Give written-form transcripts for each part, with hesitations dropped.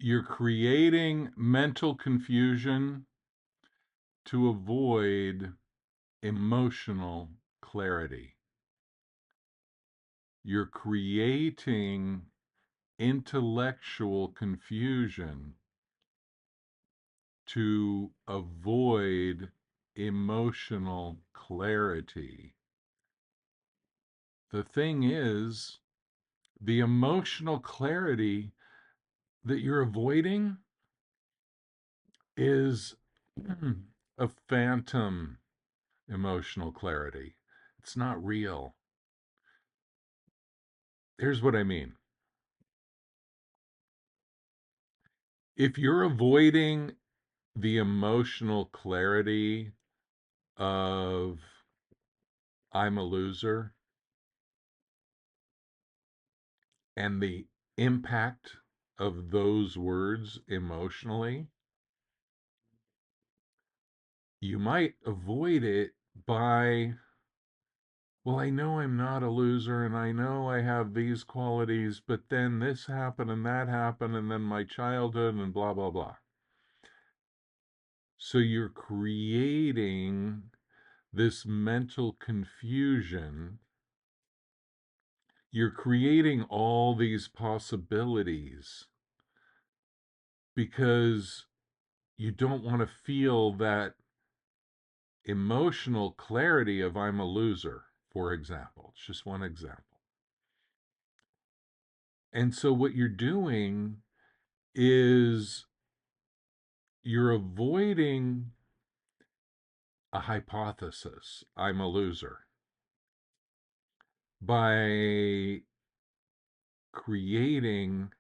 You're creating mental confusion to avoid emotional clarity. You're creating intellectual confusion to avoid emotional clarity. The thing is, the emotional clarity that you're avoiding is a phantom emotional clarity. It's not real. Here's what I mean. If you're avoiding the emotional clarity of I'm a loser and the impact of those words emotionally, you might avoid it by, well, I know I'm not a loser and I know I have these qualities, but then this happened and that happened and then my childhood and blah, blah, blah. So you're creating this mental confusion. You're creating all these possibilities because you don't want to feel that emotional clarity of I'm a loser, for example. It's just one example. And so what you're doing is you're avoiding a hypothesis, I'm a loser, by creating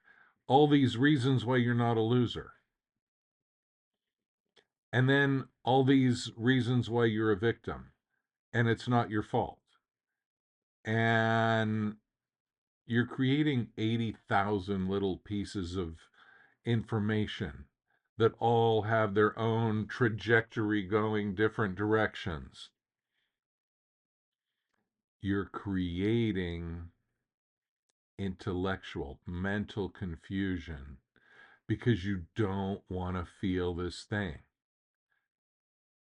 all these reasons why you're not a loser. And then all these reasons why you're a victim and it's not your fault. And you're creating 80,000 little pieces of information that all have their own trajectory going different directions. You're creating intellectual, mental confusion because you don't want to feel this thing.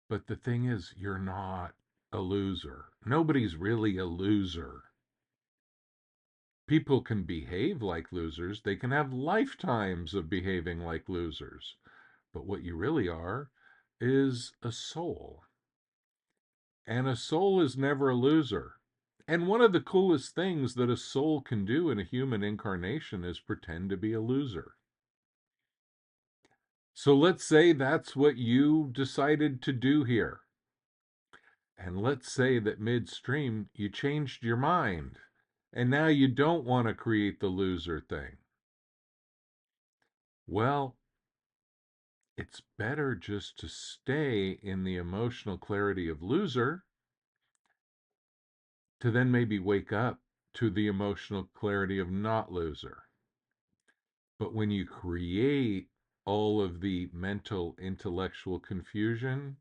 But the thing is, you're not a loser. Nobody's really a loser. People can behave like losers. They can have lifetimes of behaving like losers. But what you really are is a soul. And a soul is never a loser. And one of the coolest things that a soul can do in a human incarnation is pretend to be a loser. So let's say that's what you decided to do here. And let's say that midstream you changed your mind and now you don't want to create the loser thing. Well, it's better just to stay in the emotional clarity of loser to then maybe wake up to the emotional clarity of not loser. But when you create all of the mental, intellectual confusion,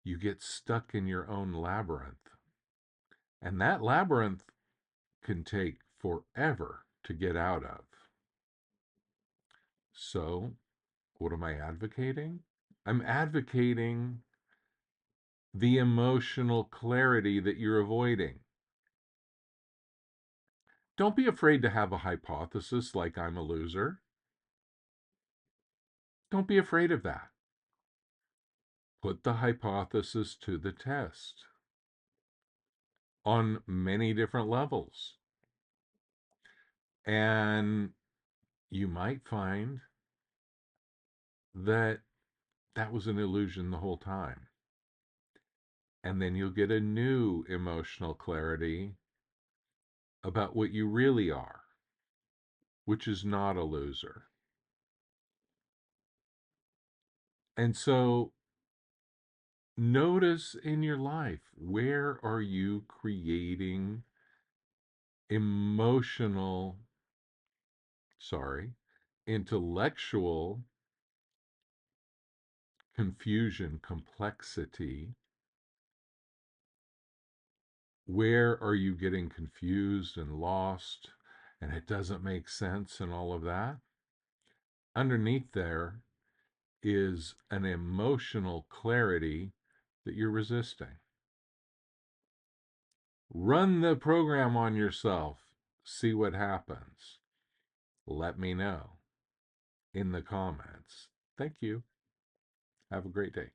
you get stuck in your own labyrinth. And that labyrinth can take forever to get out of. So, what am I advocating? I'm advocating the emotional clarity that you're avoiding. Don't be afraid to have a hypothesis like I'm a loser. Don't be afraid of that. Put the hypothesis to the test on many different levels. And you might find that that was an illusion the whole time. And then you'll get a new emotional clarity about what you really are, which is not a loser. And so notice in your life, where are you creating emotional, sorry, intellectual confusion, complexity? Where are you getting confused and lost and it doesn't make sense and all of that? underneath there is an emotional clarity that you're resisting. Run the program on yourself. See what happens. Let me know in the comments. Thank you. Have a great day.